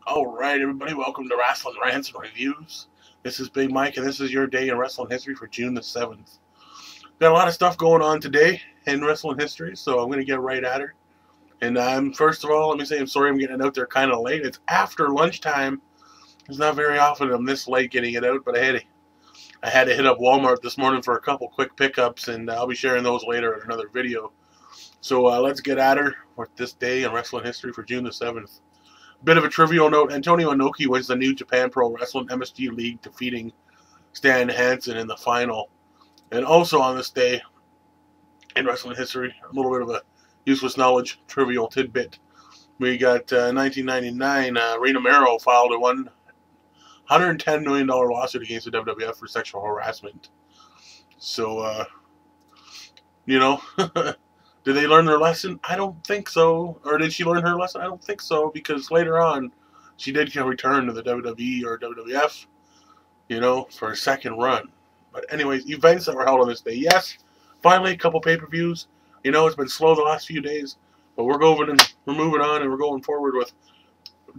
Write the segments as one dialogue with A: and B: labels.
A: Alright, everybody, welcome to Wrestling Rants and Reviews. This is Big Mike, and this is your day in wrestling history for June the 7th. Got a lot of stuff going on today in wrestling history, so I'm going to get right at her. And first of all, let me say I'm sorry I'm getting it out there kind of late. It's after lunchtime. It's not very often I'm this late getting it out, but I had to hit up Walmart this morning for a couple quick pickups, and I'll be sharing those later in another video. So let's get at her with this day in wrestling history for June the 7th. Bit of a trivial note, Antonio Inoki wins the New Japan Pro Wrestling MSG League, defeating Stan Hansen in the final. And also on this day in wrestling history, a little bit of a useless knowledge, trivial tidbit. We got 1999, Rena Mero filed a $110 million lawsuit against the WWF for sexual harassment. So, did they learn their lesson? I don't think so. Or did she learn her lesson? I don't think so, because later on, she did return to the WWE or WWF, for a second run. But anyways, events that were held on this day. Yes, finally, a couple pay-per-views. It's been slow the last few days, but we're moving on, and we're going forward with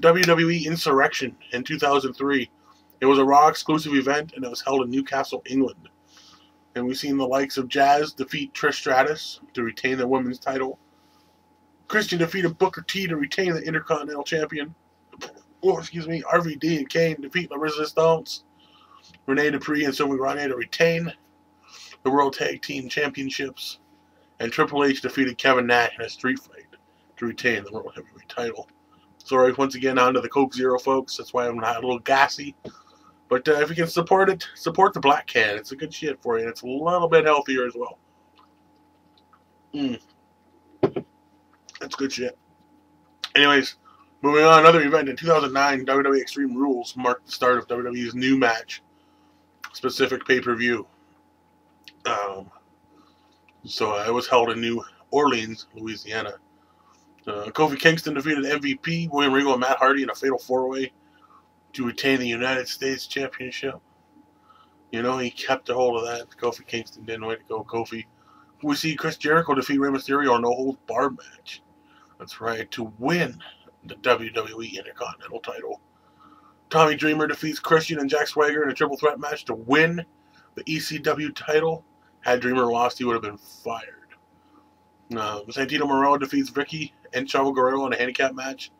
A: WWE Insurrection in 2003. It was a Raw exclusive event, and it was held in Newcastle, England. And we've seen the likes of Jazz defeat Trish Stratus to retain the women's title. Christian defeated Booker T to retain the Intercontinental Champion. RVD and Kane defeat La Resistance. Rene Dupree and Sylvie Rane to retain the World Tag Team Championships. And Triple H defeated Kevin Nash in a street fight to retain the World Heavyweight title. Sorry, once again, on to the Coke Zero, folks. That's why I'm not a little gassy. But if you can support it, support the black can. It's a good shit for you, and it's a little bit healthier as well. That's good shit. Anyways, moving on, another event in 2009, WWE Extreme Rules marked the start of WWE's new match-specific pay-per-view. So it was held in New Orleans, Louisiana. Kofi Kingston defeated MVP, William Regal, and Matt Hardy in a fatal four-way to retain the United States Championship. He kept a hold of that. Kofi Kingston didn't. Way to go, Kofi. We see Chris Jericho defeat Rey Mysterio in a no-holds-barred match. That's right, to win the WWE Intercontinental title. Tommy Dreamer defeats Christian and Jack Swagger in a triple threat match to win the ECW title. Had Dreamer lost, he would have been fired. Santino Marella defeats Vicky and Chavo Guerrero in a handicap match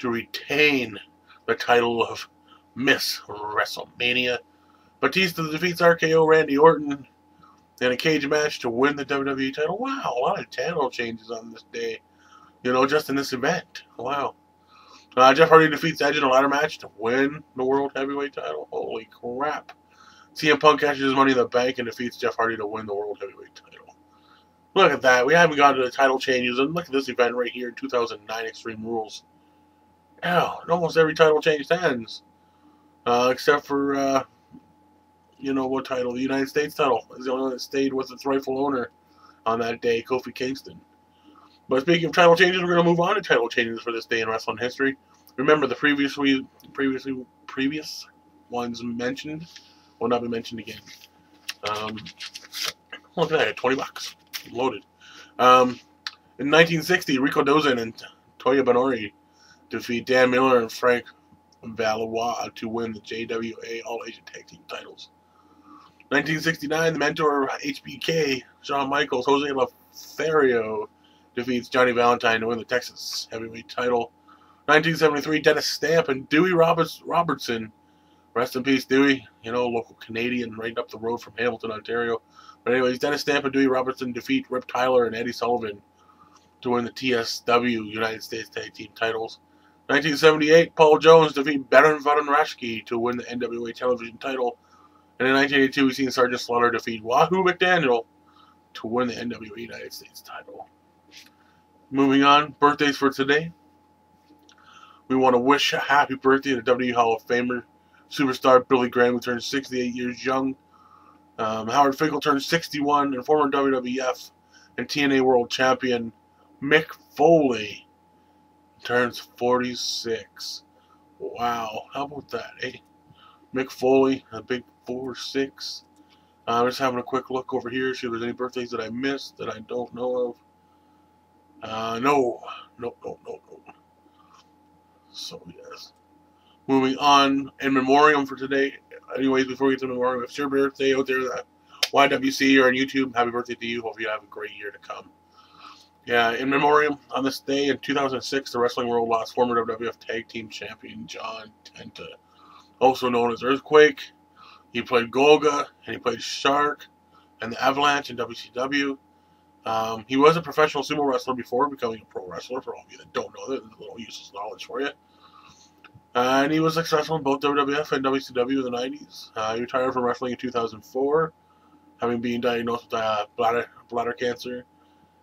A: to retain the title of Miss WrestleMania. Batista defeats RKO Randy Orton in a cage match to win the WWE title. Wow, a lot of title changes on this day. Just in this event. Wow. Jeff Hardy defeats Edge in a ladder match to win the World Heavyweight title. Holy crap. CM Punk cashes his Money in the Bank and defeats Jeff Hardy to win the World Heavyweight title. Look at that. We haven't gotten to the title changes. And look at this event right here in 2009 Extreme Rules. Ow, almost every title changed hands. Except for, what title? The United States title is the only one that stayed with its rightful owner on that day, Kofi Kingston. But speaking of title changes, we're going to move on to title changes for this day in wrestling history. Remember, the previous ones mentioned will not be mentioned again. Look at that, $20. Loaded. In 1960, Rico Dozan and Toya Banori defeat Dan Miller and Frank Valois to win the JWA All-Asia Tag Team titles. 1969, the mentor of HBK, Shawn Michaels, Jose Lothario, defeats Johnny Valentine to win the Texas Heavyweight title. 1973, Dennis Stamp and Dewey Robertson, rest in peace, Dewey, local Canadian right up the road from Hamilton, Ontario. But anyways, Dennis Stamp and Dewey Robertson defeat Rip Tyler and Eddie Sullivan to win the TSW United States Tag Team titles. 1978, Paul Jones defeat Baron Von Raschke to win the NWA Television title. And in 1982, we've seen Sergeant Slaughter defeat Wahoo McDaniel to win the NWA United States title. Moving on, birthdays for today. We want to wish a happy birthday to WWE Hall of Famer, superstar Billy Graham, who turned 68 years young. Howard Finkel turned 61, and former WWF and TNA World Champion Mick Foley turns 46. Wow, how about that, eh? Mick Foley, a big 4'6". I'm just having a quick look over here, see if there's any birthdays that I missed that I don't know of. No. So, yes. Moving on, in memoriam for today. Anyways, before we get to memoriam, if it's your birthday out there, that YWC or on YouTube, happy birthday to you. Hope you have a great year to come. Yeah, in memoriam, on this day in 2006, the wrestling world lost former WWF Tag Team Champion John Tenta, also known as Earthquake. He played Golga, and he played Shark, and the Avalanche in WCW. He was a professional sumo wrestler before becoming a pro wrestler, for all of you that don't know that. There's a little useless knowledge for you. And he was successful in both WWF and WCW in the 90s. He retired from wrestling in 2004, having been diagnosed with bladder cancer.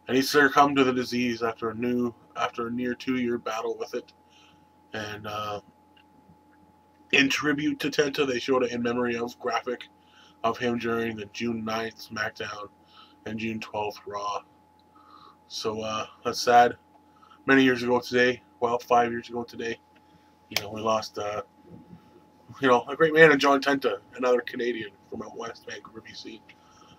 A: And he succumbed to the disease after a near 2-year battle with it. And in tribute to Tenta, they showed an in memory of graphic of him during the June 9th SmackDown and June 12th Raw. So that's sad. Many years ago today, well, 5 years ago today, we lost, a great man in John Tenta, another Canadian from out west, Vancouver, BC.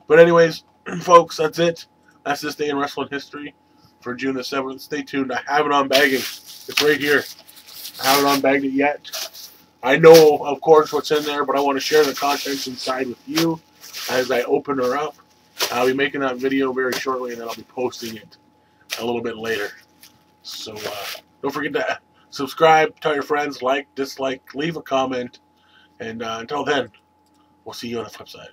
A: But anyways, folks, that's it. That's this day in wrestling history for June the 7th. Stay tuned. I have it on bagging. It's right here. I haven't unbagged it yet. I know, of course, what's in there, but I want to share the contents inside with you as I open her up. I'll be making that video very shortly, and then I'll be posting it a little bit later. So don't forget to subscribe, tell your friends, like, dislike, leave a comment, and until then, we'll see you on the flip side.